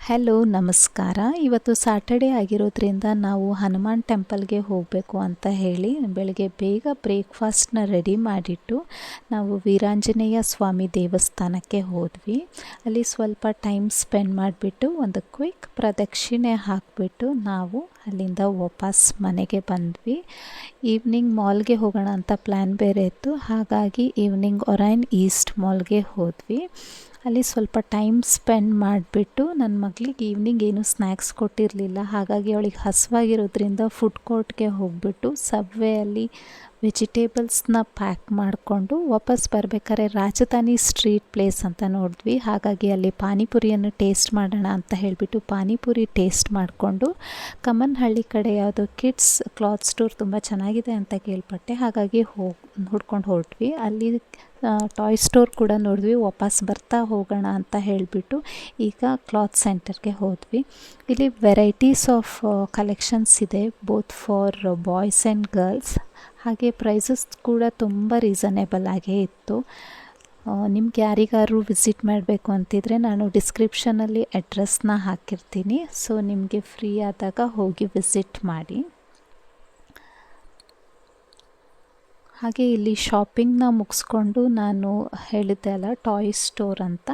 Hello ನಮಸ್ಕಾರ. ಇವತ್ತು Saturday ಆಗಿರೋದ್ರಿಂದ ನಾವು ಹನುಮಾನ್ ಟೆಂಪಲ್ಗೆ ಹೋಗಬೇಕು ಅಂತ ಹೇಳಿ ಬೆಳಗ್ಗೆ ಬೇಗ ಬ್ರೇಕ್ಫಾಸ್ಟ್ನ ರೆಡಿ ಮಾಡಿಟ್ಟು ನಾವು ವೀರಾಂಜನೇಯ ಸ್ವಾಮಿ ದೇವಸ್ಥಾನಕ್ಕೆ ಹೋದ್ವಿ. ಅಲ್ಲಿ ಸ್ವಲ್ಪ ಟೈಮ್ ಸ್ಪೆಂಡ್ ಮಾಡಿಬಿಟ್ಟು ಒಂದು ಕ್ವಿಕ್ ಪ್ರದಕ್ಷಿಣೆ ಹಾಕಿಬಿಟ್ಟು ನಾವು ಅಲ್ಲಿಂದ ವಾಪಸ್ ಮನೆಗೆ ಬಂದ್ವಿ. ಈವ್ನಿಂಗ್ ಮಾಲ್ಗೆ ಹೋಗೋಣ ಅಂತ ಪ್ಲ್ಯಾನ್ ಬೇರೆ ಇತ್ತು, ಹಾಗಾಗಿ ಈವ್ನಿಂಗ್ ಒರೈನ್ ಈಸ್ಟ್ ಮಾಲ್ಗೆ ಹೋದ್ವಿ. ಅಲ್ಲಿ ಸ್ವಲ್ಪ ಟೈಮ್ ಸ್ಪೆಂಡ್ ಮಾಡಿಬಿಟ್ಟು ನನ್ನ ಮಗಳಿಗೆ ಈವ್ನಿಂಗ್ ಏನೂ ಸ್ನ್ಯಾಕ್ಸ್ ಕೊಟ್ಟಿರಲಿಲ್ಲ, ಹಾಗಾಗಿ ಅವಳಿಗೆ ಹಸಿವಾಗಿರೋದ್ರಿಂದ ಫುಡ್ ಕೋರ್ಟ್ಗೆ ಹೋಗ್ಬಿಟ್ಟು ಸಬ್ವೇಯಲ್ಲಿ ವೆಜಿಟೇಬಲ್ಸ್ನ ಪ್ಯಾಕ್ ಮಾಡಿಕೊಂಡು ವಾಪಸ್ ಬರಬೇಕಾದ್ರೆ ರಾಜಧಾನಿ ಸ್ಟ್ರೀಟ್ ಪ್ಲೇಸ್ ಅಂತ ನೋಡಿದ್ವಿ. ಹಾಗಾಗಿ ಅಲ್ಲಿ ಪಾನಿಪುರಿಯನ್ನು ಟೇಸ್ಟ್ ಮಾಡೋಣ ಅಂತ ಹೇಳಿಬಿಟ್ಟು ಪಾನಿಪುರಿ ಟೇಸ್ಟ್ ಮಾಡಿಕೊಂಡು ಕಮ್ಮನಹಳ್ಳಿ ಕಡೆ ಯಾವುದೋ ಕಿಡ್ಸ್ ಕ್ಲಾತ್ ಸ್ಟೋರ್ ತುಂಬ ಚೆನ್ನಾಗಿದೆ ಅಂತ ಕೇಳ್ಪಟ್ಟೆ, ಹಾಗಾಗಿ ಹುಡ್ಕೊಂಡು ಹೊರಟ್ವಿ. ಅಲ್ಲಿ ಟಾಯ್ ಸ್ಟೋರ್ ಕೂಡ ನೋಡಿದ್ವಿ. ವಾಪಸ್ ಬರ್ತಾ ಹೋಗೋಣ ಅಂತ ಹೇಳಿಬಿಟ್ಟು ಈಗ ಕ್ಲಾತ್ ಸೆಂಟರ್ಗೆ ಹೋದ್ವಿ. ಇಲ್ಲಿ ವೆರೈಟೀಸ್ ಆಫ್ ಕಲೆಕ್ಷನ್ಸ್ ಇದೆ, both for boys and girls. ಹಾಗೆ ಪ್ರೈಸಸ್ ಕೂಡ ತುಂಬ ರೀಸನೇಬಲ್ ಆಗೇ ಇತ್ತು. ನಿಮ್ಗೆ ಯಾರಿಗಾರು ವಿಸಿಟ್ ಮಾಡಬೇಕು ಅಂತಿದ್ರೆ ನಾನು ಡಿಸ್ಕ್ರಿಪ್ಷನಲ್ಲಿ ಅಡ್ರೆಸ್ನ ಹಾಕಿರ್ತೀನಿ, ಸೊ ನಿಮಗೆ ಫ್ರೀ ಆದಾಗ ಹೋಗಿ ವಿಸಿಟ್ ಮಾಡಿ. ಹಾಗೆ ಇಲ್ಲಿ ಶಾಪಿಂಗ್ನ ಮುಗಿಸ್ಕೊಂಡು ನಾನು ಹೇಳಿದ್ದೆ ಅಲ್ಲ ಟಾಯ್ ಸ್ಟೋರ್ ಅಂತ,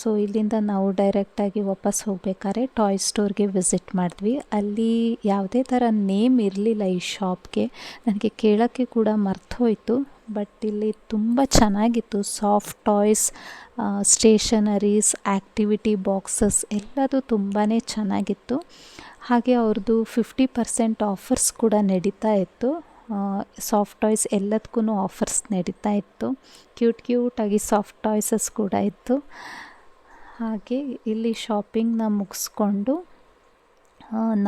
ಸೊ ಇಲ್ಲಿಂದ ನಾವು ಡೈರೆಕ್ಟಾಗಿ ವಾಪಸ್ ಹೋಗ್ಬೇಕಾದ್ರೆ ಟಾಯ್ ಸ್ಟೋರ್ಗೆ ವಿಸಿಟ್ ಮಾಡಿದ್ವಿ. ಅಲ್ಲಿ ಯಾವುದೇ ಥರ ನೇಮ್ ಇರಲಿಲ್ಲ ಈ ಶಾಪ್ಗೆ, ನನಗೆ ಕೇಳೋಕ್ಕೆ ಕೂಡ ಮರ್ತೋಯ್ತು. ಬಟ್ ಇಲ್ಲಿ ತುಂಬ ಚೆನ್ನಾಗಿತ್ತು. Soft toys, stationeries, activity boxes ಎಲ್ಲದು ತುಂಬಾ ಚೆನ್ನಾಗಿತ್ತು. ಹಾಗೆ ಅವ್ರದ್ದು 50% ಆಫರ್ಸ್ ಕೂಡ ನಡೀತಾ ಇತ್ತು. ಸಾಫ್ಟ್ ಟಾಯ್ಸ್ ಎಲ್ಲದಕ್ಕೂ ಆಫರ್ಸ್ ನಡೀತಾ ಇತ್ತು. ಕ್ಯೂಟಾಗಿ ಸಾಫ್ಟ್ ಟಾಯ್ಸಸ್ ಕೂಡ ಇತ್ತು. ಹಾಗೆ ಇಲ್ಲಿ ಶಾಪಿಂಗ್ನ ಮುಗಿಸ್ಕೊಂಡು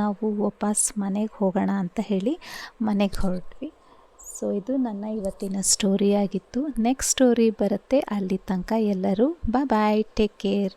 ನಾವು ವಾಪಸ್ ಮನೆಗೆ ಹೋಗೋಣ ಅಂತ ಹೇಳಿ ಮನೆಗೆ ಹೊರಟ್ವಿ. ಸೊ ಇದು ನನ್ನ ಇವತ್ತಿನ ಸ್ಟೋರಿ ಆಗಿತ್ತು. ನೆಕ್ಸ್ಟ್ ಸ್ಟೋರಿ ಬರುತ್ತೆ. ಅಲ್ಲಿ ತನಕ ಎಲ್ಲರೂ ಬಾಯ್, ಟೇಕ್ ಕೇರ್.